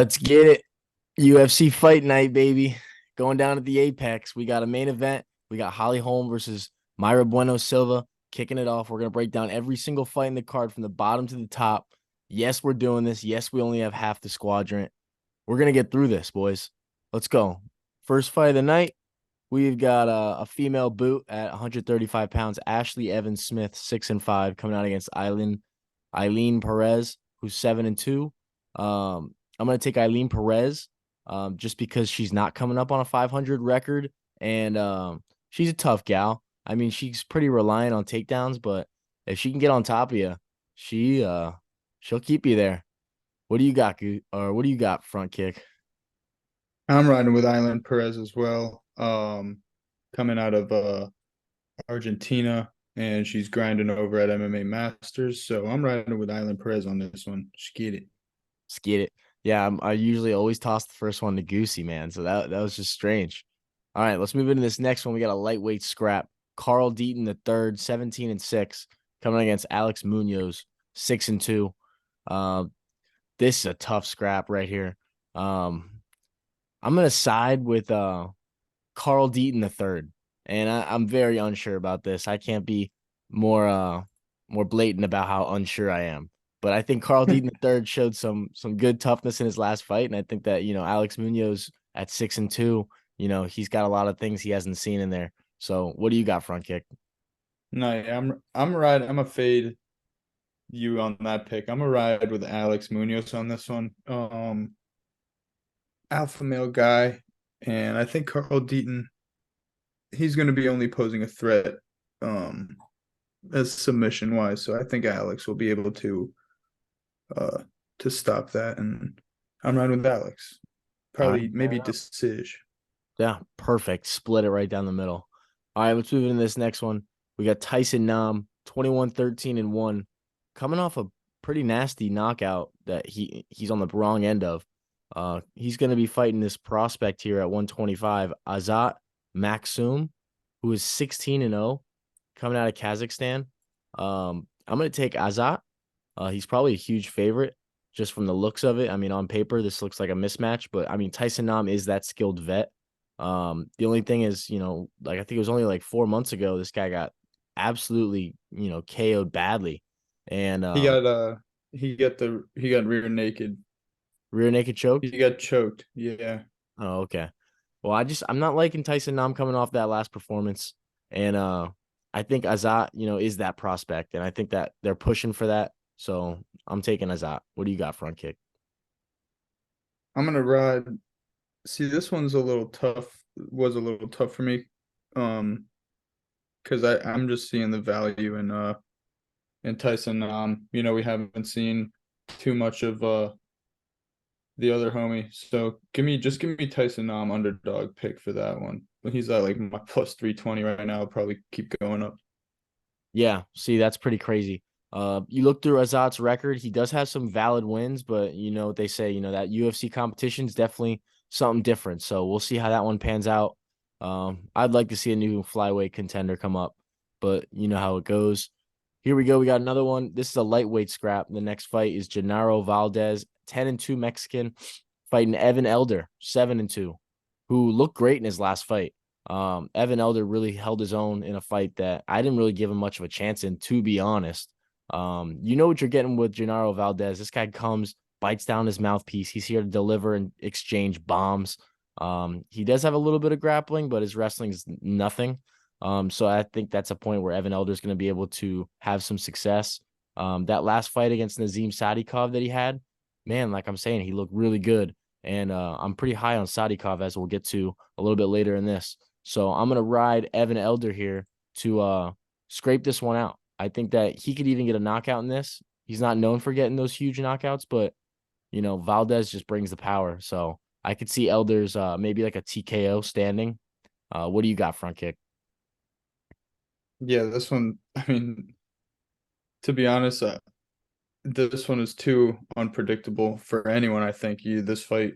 Let's get it. UFC Fight Night, baby. Going down to the Apex. We got a main event. We got Holm versus Bueno Silva kicking it off. We're going to break down every single fight in the card from the bottom to the top. Yes, we're doing this. Yes, we only have half the squadron. We're going to get through this, boys. Let's go. First fight of the night. We've got a female boot at 135 pounds. Ashley Evans Smith, 6-5, coming out against Eileen Perez, who's 7-2. I'm gonna take Eileen Perez, just because she's not coming up on a 500 record, and she's a tough gal. I mean, she's pretty reliant on takedowns, but if she can get on top of you, she she'll keep you there. What do you got, or what do you got, front kick? I'm riding with Island Perez as well. Coming out of Argentina, and she's grinding over at MMA Masters. So I'm riding with Island Perez on this one. Just get it. Let's get it. Yeah, I usually always toss the first one to Goosey, man. So that was just strange. All right, let's move into this next one. We got a lightweight scrap. Carl Deaton the third, 17-6, coming against Alex Munoz, 6-2. Uh, this is a tough scrap right here. I'm gonna side with Carl Deaton the third, and I'm very unsure about this. I can't be more more blatant about how unsure I am. But I think Carl Deaton the third showed some good toughness in his last fight, and I think that Alex Munoz at 6-2, he's got a lot of things he hasn't seen in there. So what do you got, front kick? No, yeah, I'm riding. I'm a fade you on that pick. I'm a ride with Alex Munoz on this one. Alpha male guy, and I think Carl Deaton. He's going to be only posing a threat, um, as submission wise. So I think Alex will be able uh to stop that, and I'm riding with Alex. All right. Probably maybe decision. Yeah, perfect. Split it right down the middle. All right, let's move into this next one. We got Tyson Nam, 21-13-1, coming off a pretty nasty knockout that he's on the wrong end of. He's going to be fighting this prospect here at 125, Azat Maksum, who is 16-0, coming out of Kazakhstan. I'm going to take Azat. He's probably a huge favorite just from the looks of it. I mean, on paper, this looks like a mismatch, but I mean, Tyson Nam is that skilled vet. The only thing is, like I think it was only like 4 months ago, this guy got absolutely, KO'd badly. And He got he got rear naked. rear naked choked. He got choked. Yeah. Oh, okay. Well, I'm not liking Tyson Nam coming off that last performance. And I think Azat, is that prospect. And I think that they're pushing for that. So I'm taking Azat. What do you got, front kick? I'm gonna ride. See, this one's a little tough. Was a little tough for me. Because I'm just seeing the value in Tyson. We haven't seen too much of the other homie. So give me Tyson underdog pick for that one. But he's at like my plus 320 right now. I'll probably keep going up. Yeah, see, that's pretty crazy. You look through Azat's record, he does have some valid wins, but you know what they say, that UFC competition is definitely something different. So we'll see how that one pans out. I'd like to see a new flyweight contender come up, but you know how it goes. Here we go. We got another one. This is a lightweight scrap. The next fight is Gennaro Valdez, 10-2 Mexican, fighting Evan Elder, 7-2, who looked great in his last fight. Evan Elder really held his own in a fight that I didn't really give him much of a chance in, to be honest. You know what you're getting with Gennaro Valdez. This guy comes, bites down his mouthpiece. He's here to deliver and exchange bombs. He does have a little bit of grappling, but his wrestling is nothing. So I think that's a point where Evan Elder is going to be able to have some success. That last fight against Nazim Sadikov that he had, man, like I'm saying, he looked really good. And I'm pretty high on Sadikov, as we'll get to a little bit later in this. So I'm gonna ride Evan Elder here to scrape this one out. I think that he could even get a knockout in this. He's not known for getting those huge knockouts, but Valdez just brings the power. So I could see Elder's maybe like a TKO standing. What do you got, front kick? Yeah, this one. I mean, to be honest, this one is too unpredictable for anyone. I think this fight,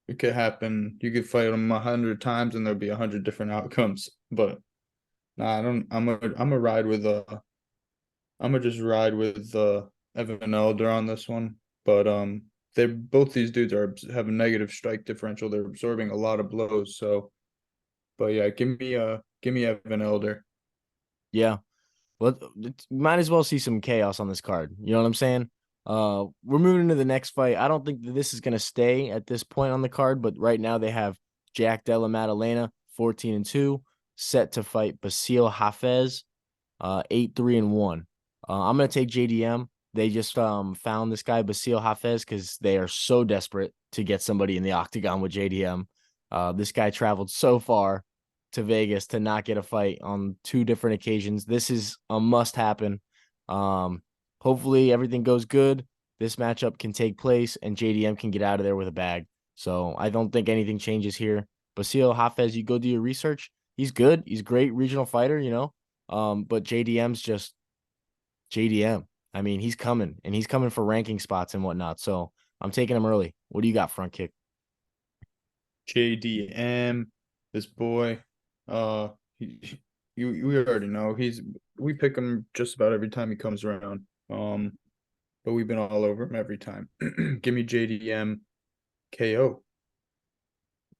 it could happen. You could fight them 100 times, and there'll be 100 different outcomes. But nah, I don't. I'm a ride with I'm gonna just ride with Evan Elder on this one. But they're both these dudes have a negative strike differential. They're absorbing a lot of blows. So, but yeah, give me Evan Elder. Yeah. Well, might as well see some chaos on this card. You know what I'm saying? We're moving into the next fight. I don't think that this is going to stay at this point on the card, but right now they have Jack Della Maddalena, 14-2, set to fight Basil Hafez, 8-3-1. I'm going to take JDM. They just found this guy Basil Hafez because they are so desperate to get somebody in the octagon with JDM. This guy traveled so far to Vegas to not get a fight on two different occasions. This is a must happen. Hopefully everything goes good. This matchup can take place and JDM can get out of there with a bag. So I don't think anything changes here. Basil Hafez, you go do your research. He's good. He's a great regional fighter, you know. But JDM's just JDM. I mean, he's coming and he's coming for ranking spots and whatnot. So I'm taking him early. What do you got, front kick? JDM, this boy. He, you we already know we pick him just about every time he comes around. But we've been all over him every time. Give me JDM KO.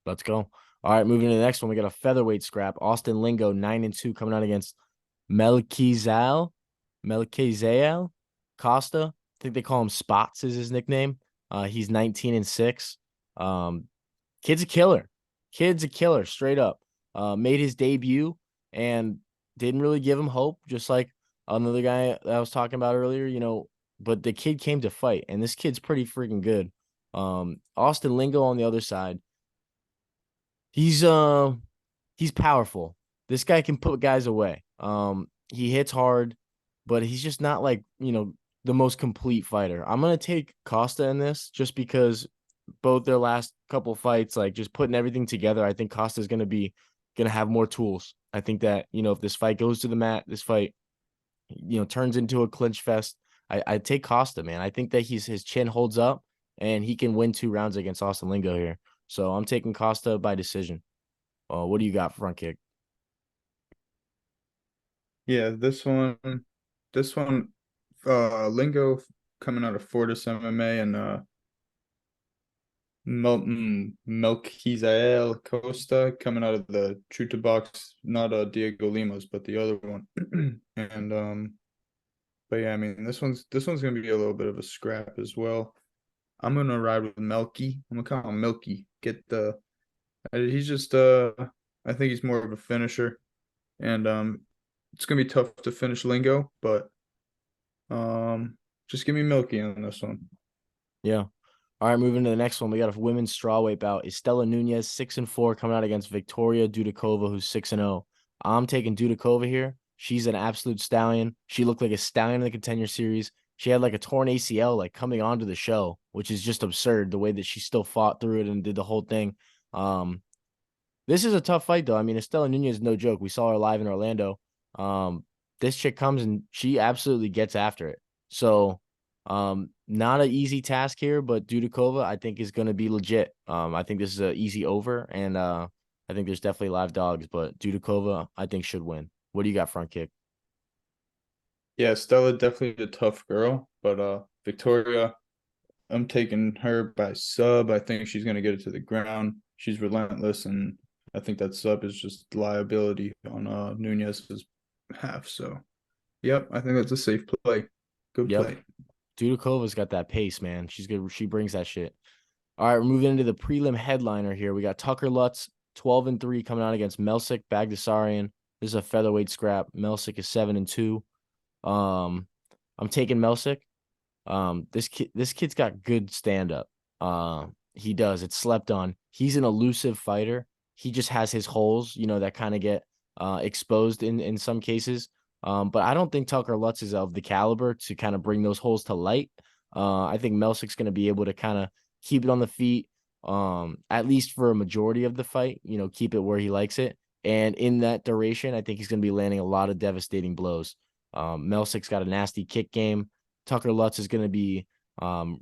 Let's go. All right, moving to the next one. We got a featherweight scrap. Austin Lingo, 9-2, coming out against Melchizal. Melchizal Costa. I think they call him Spots is his nickname. He's 19-6. Kid's a killer. Kid's a killer, straight up. Made his debut and didn't really give him hope, just like another guy that I was talking about earlier, you know. But the kid came to fight, and this kid's pretty freaking good. Austin Lingo on the other side. He's he's powerful. This guy can put guys away. He hits hard, but he's just not like, you know, the most complete fighter. I'm gonna take Costa in this just because both their last couple fights, like just putting everything together, I think Costa's gonna have more tools. I think that, you know, if this fight goes to the mat, this fight, you know, turns into a clinch fest, I take Costa, man. I think that his chin holds up and he can win 2 rounds against Austin Lingo here. So I'm taking Costa by decision. What do you got, front kick? Yeah, this one, Lingo coming out of Fortis MMA and Melquizael Costa coming out of the True to Box, not Diego Limas, but the other one. And but yeah, I mean this one's gonna be a little bit of a scrap as well. I'm gonna ride with Melky. I'm gonna call him Milky. He's just I think he's more of a finisher, and it's gonna be tough to finish Lingo, but just give me Milky on this one. Yeah. All right, moving to the next one. We got a women's strawweight bout. Estela Nunez, 6-4, coming out against Victoria Dudakova, who's 6-0. I'm taking Dudakova here. She's an absolute stallion. She looked like a stallion in the contender series. She had like a torn ACL like coming onto the show, which is just absurd the way that she still fought through it and did the whole thing. Um, this is a tough fight though. I mean, Estela Nunez is no joke. We saw her live in Orlando. Um, this chick comes and she absolutely gets after it. So not an easy task here, but Dudakova, I think, is going to be legit. I think this is an easy over, and I think there's definitely live dogs, but Dudakova, I think, should win. What do you got, front kick? Yeah, Stella definitely a tough girl, but Victoria, I'm taking her by sub. I think she's gonna get it to the ground. She's relentless, and I think that sub is just liability on Nunez's half. So, yep, I think that's a safe play. Good Yep, play. Dudakova's got that pace, man. She's good. She brings that shit. All right, we're moving into the prelim headliner here. We got Tucker Lutz, 12-3, coming out against Melsik Bagdasarian. This is a featherweight scrap. Melsik is 7-2. I'm taking Melsik. This kid's got good stand up. He does. It's slept on. He's an elusive fighter. He just has his holes, you know, that kind of get exposed in some cases. But I don't think Tucker Lutz is of the caliber to kind of bring those holes to light. I think Melsik's going to be able to kind of keep it on the feet, at least for a majority of the fight. You know, keep it where he likes it. And in that duration, I think he's going to be landing a lot of devastating blows. Melsik's got a nasty kick game. Tucker Lutz is going to be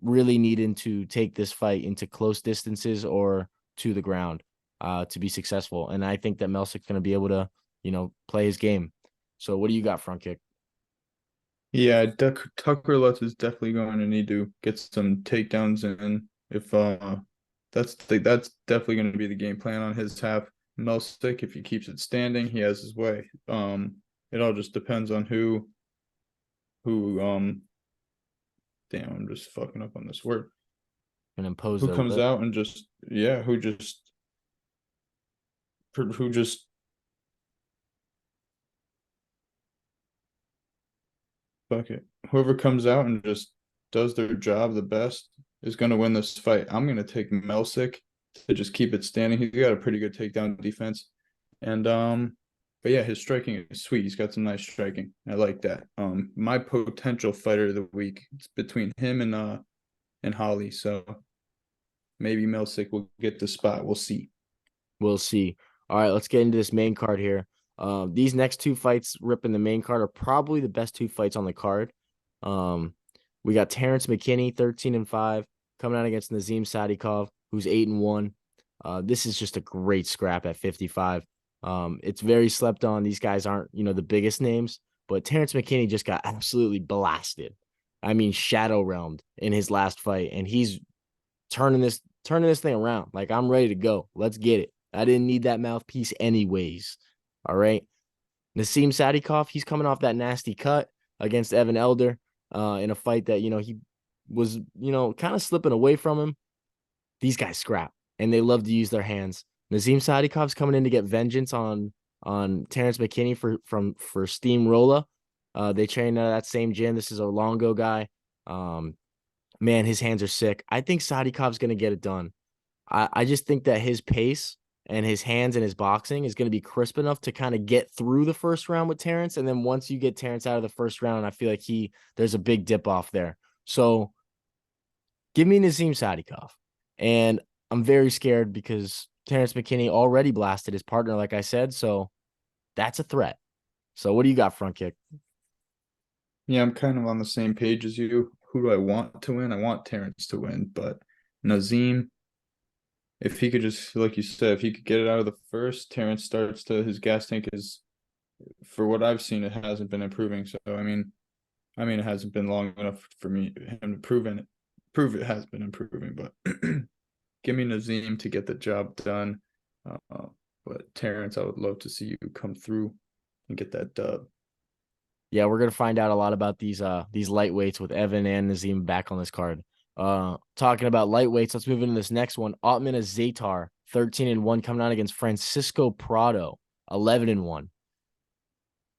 really needing to take this fight into close distances or to the ground to be successful. And I think that Melsik's going to be able to, you know, play his game. So what do you got, front kick? Yeah, Tucker Lutz is definitely going to need to get some takedowns in. If that's definitely going to be the game plan on his half. Melsick, if he keeps it standing, he has his way. It all just depends on who damn, I'm just fucking up on this word. And impose Who their comes will. out and just yeah, who just fuck it. Whoever comes out and just does their job the best is going to win this fight. I'm going to take Melsick to just keep it standing. He's got a pretty good takedown defense, and but yeah, his striking is sweet. He's got some nice striking. I like that. My potential fighter of the week it's between him and Holly. So maybe Melsick will get the spot. We'll see. We'll see. All right, let's get into this main card here. These next two fights ripping the main card are probably the best two fights on the card. Um, we got Terrence McKinney, 13-5, coming out against Nazim Sadikov, who's 8-1. This is just a great scrap at 55. It's very slept on. These guys aren't, the biggest names, but Terrence McKinney just got absolutely blasted. I mean, shadow realmed in his last fight, and he's turning this thing around. Like, I'm ready to go. Let's get it. I didn't need that mouthpiece anyways. All right. Naseem Sadikov, he's coming off that nasty cut against Evan Elder in a fight that, he was, kind of slipping away from him. These guys scrap and they love to use their hands. Naseem Sadikov's coming in to get vengeance on Terrence McKinney for Steamroller. They train at that same gym. This is a Longo guy. Man, his hands are sick. I think Sadikov's going to get it done. I just think that his pace and his hands and his boxing is going to be crisp enough to kind of get through the first round with Terrence. And then once you get Terrence out of the first round, I feel like there's a big dip off there. So give me Nazim Sadikov. And I'm very scared because Terrence McKinney already blasted his partner, like I said. So that's a threat. So what do you got, front kick? Yeah, I'm kind of on the same page as you. Who do I want to win? I want Terrence to win, but Nazim, if he could just, like you said, if he could get it out of the first, Terrence starts to his gas tank is, for what I've seen, it hasn't been improving. So it hasn't been long enough for me him to prove it has been improving. But give me Nazim to get the job done. But Terrence, I would love to see you come through and get that dub. Yeah, we're gonna find out a lot about these lightweights with Evan and Nazim back on this card. Talking about lightweights, let's move into this next one. Otman Zatar, 13-1, coming out against Francisco Prado, 11-1.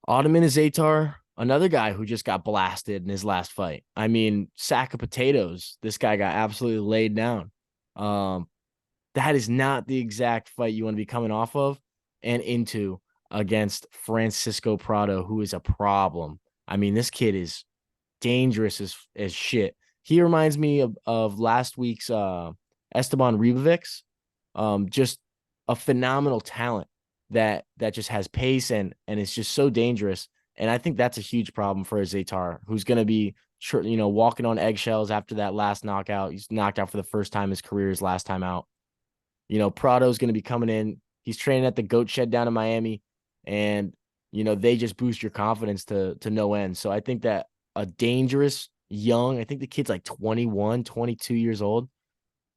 Otman Zatar, another guy who just got blasted in his last fight. I mean, sack of potatoes. This guy got absolutely laid down. Um, that is not the exact fight you want to be coming off of and into against Francisco Prado, who is a problem. I mean, this kid is dangerous as shit. He reminds me of last week's Esteban Ribovics. Just a phenomenal talent that just has pace and is just so dangerous. And I think that's a huge problem for a Zatar, who's going to be walking on eggshells after that last knockout. He's knocked out for the first time in his career, his last time out. Prado's going to be coming in. He's training at the Goat Shed down in Miami, and they just boost your confidence to no end. So I think that a dangerous young, I think the kid's like 21, 22 years old.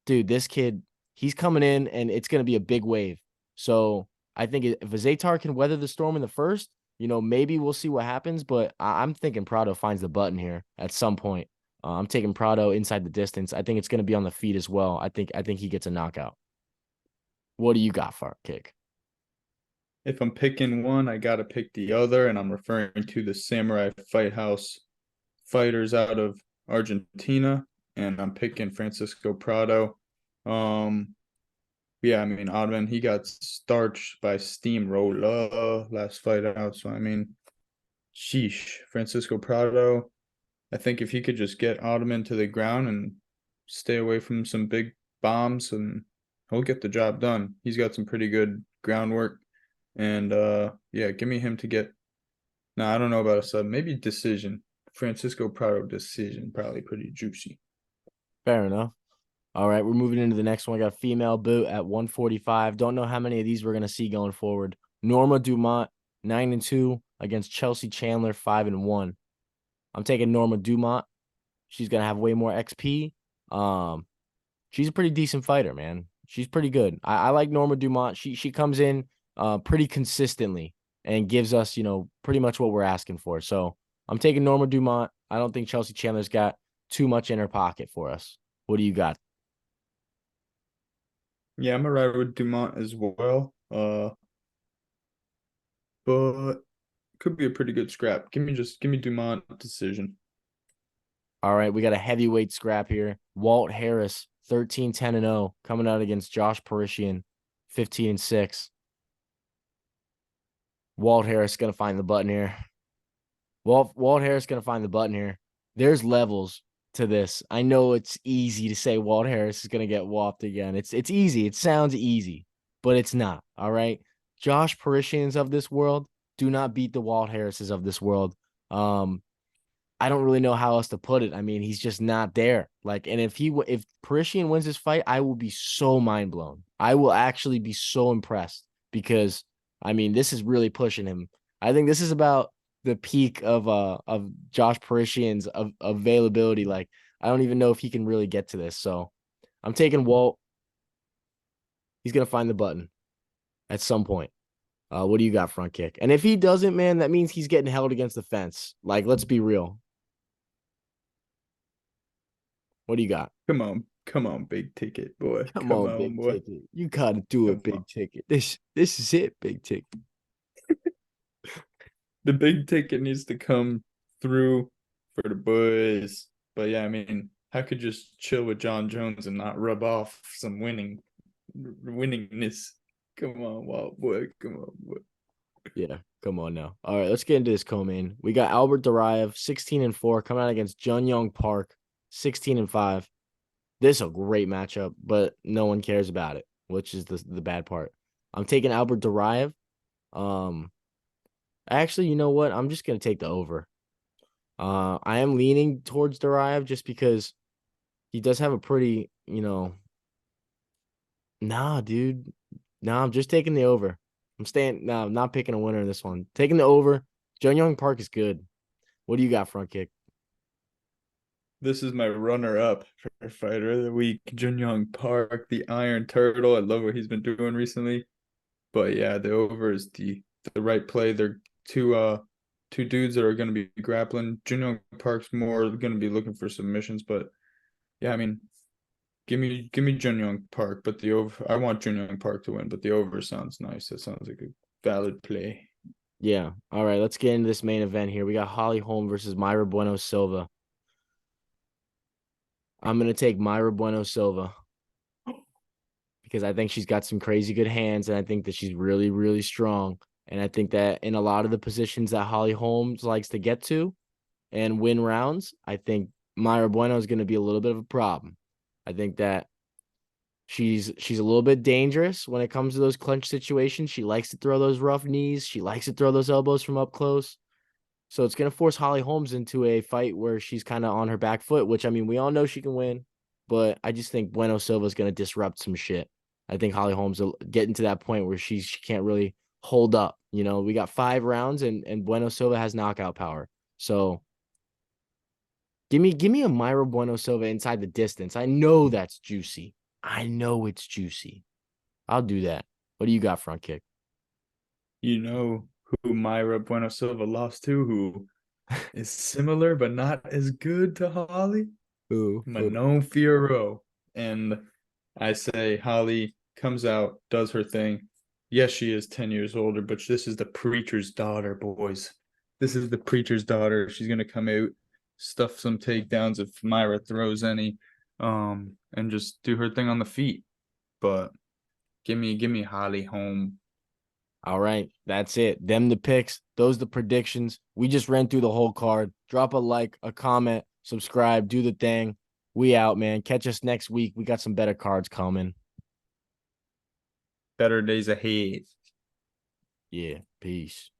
Dude, this kid, he's coming in and it's going to be a big wave. So I think if Zatar can weather the storm in the first, maybe we'll see what happens. But I'm thinking Prado finds the button here at some point. I'm taking Prado inside the distance. I think it's going to be on the feet as well. I think he gets a knockout. What do you got for a kick? If I'm picking one, I gotta pick the other, and I'm referring to the Samurai Fight House fighters out of Argentina, and I'm picking Francisco Prado. Um, yeah, I mean, Otman, he got starched by Steamroller last fight out. So, sheesh, Francisco Prado. I think if he could just get Ottoman to the ground and stay away from some big bombs, and he'll get the job done. He's got some pretty good groundwork. And yeah, give me him to get. No, I don't know about a sub. Maybe decision. Francisco Prado decision, probably pretty juicy. Fair enough. All right, we're moving into the next one. I got a female boot at 145. Don't know how many of these we're gonna see going forward. Norma Dumont, 9-2 against Chelsea Chandler, 5-1. I'm taking Norma Dumont. She's gonna have way more XP. Um, she's a pretty decent fighter, man. She's pretty good. I like Norma Dumont. She comes in pretty consistently and gives us, pretty much what we're asking for. So I'm taking Norma Dumont. I don't think Chelsea Chandler's got too much in her pocket for us. What do you got? Yeah, I'm gonna ride with Dumont as well. But could be a pretty good scrap. Give me Dumont decision. All right, we got a heavyweight scrap here. Walt Harris, 13-10-0, coming out against Josh Parisian, 15-6. Walt Harris gonna find the button here. Walt Harris gonna find the button here. There's levels to this. I know it's easy to say Walt Harris is gonna get whopped again. It's easy. It sounds easy, but it's not. All right. Josh Parisians of this world do not beat the Walt Harrises of this world. Um, I don't really know how else to put it. I mean, he's just not there. Like, and if Parisian wins this fight, I will be so mind blown. I will actually be so impressed because I mean, this is really pushing him. I think this is about the peak of Josh Parisian's availability. Like, I don't even know if he can really get to this. So I'm taking Walt. He's gonna find the button at some point. What do you got, front kick? And if he doesn't, man, that means he's getting held against the fence. Like, let's be real. What do you got? Come on, big ticket boy. Come Come on, on, big boy. ticket. You gotta do it, Come on. big ticket. This is it, big ticket. The big ticket needs to come through for the boys. But yeah, I mean, I could just chill with John Jones and not rub off some winningness. Come on, wild boy. Come on, boy. Yeah, come on now. All right, let's get into this co-main. We got Albert Duraev, 16-4, coming out against Jun Young Park, 16-5. This is a great matchup, but no one cares about it, which is the bad part. I'm taking Albert Duraev. Um, actually, you know what? I'm just gonna take the over. I am leaning towards Duraev just because he does have a pretty, nah, dude. Nah, I'm just taking the over. I'm not picking a winner in this one. Taking the over. Jun Young Park is good. What do you got, front kick? This is my runner-up for fighter of the week, Jun Young Park, the Iron Turtle. I love what he's been doing recently. But yeah, the over is the right play. They're two dudes that are going to be grappling. Jun Young Park's more going to be looking for submissions, but yeah, I mean, give me Jun Young Park, but the over. I want Jun Young Park to win, but the over sounds nice. That sounds like a valid play. Yeah. All right, let's get into this main event here. We got Holly Holm versus Myra Bueno Silva. I'm gonna take Myra Bueno Silva because I think she's got some crazy good hands, and I think that she's really, really strong. And I think that in a lot of the positions that Holly Holmes likes to get to and win rounds, I think Myra Bueno is going to be a little bit of a problem. I think that she's a little bit dangerous when it comes to those clinch situations. She likes to throw those rough knees. She likes to throw those elbows from up close. So it's going to force Holly Holmes into a fight where she's kind of on her back foot, which I mean, we all know she can win, but I just think Bueno Silva is going to disrupt some shit. I think Holly Holmes will get into that point where she can't really hold up. We got 5 rounds and Bueno Silva has knockout power. So give me a Myra Bueno Silva inside the distance. I know that's juicy. I know it's juicy. I'll do that. What do you got, front kick? You know who Myra Bueno Silva lost to, who is similar but not as good to Holly? Ooh. Manon Fiorot. And I say Holly comes out, does her thing. Yes, she is 10 years older, but this is the preacher's daughter, boys. This is the preacher's daughter. She's going to come out, stuff some takedowns if Myra throws any, and just do her thing on the feet. But give me Holly home. All right, that's it. Them the picks. Those the predictions. We just ran through the whole card. Drop a like, a comment, subscribe, do the thing. We out, man. Catch us next week. We got some better cards coming. Better days ahead. Yeah, peace.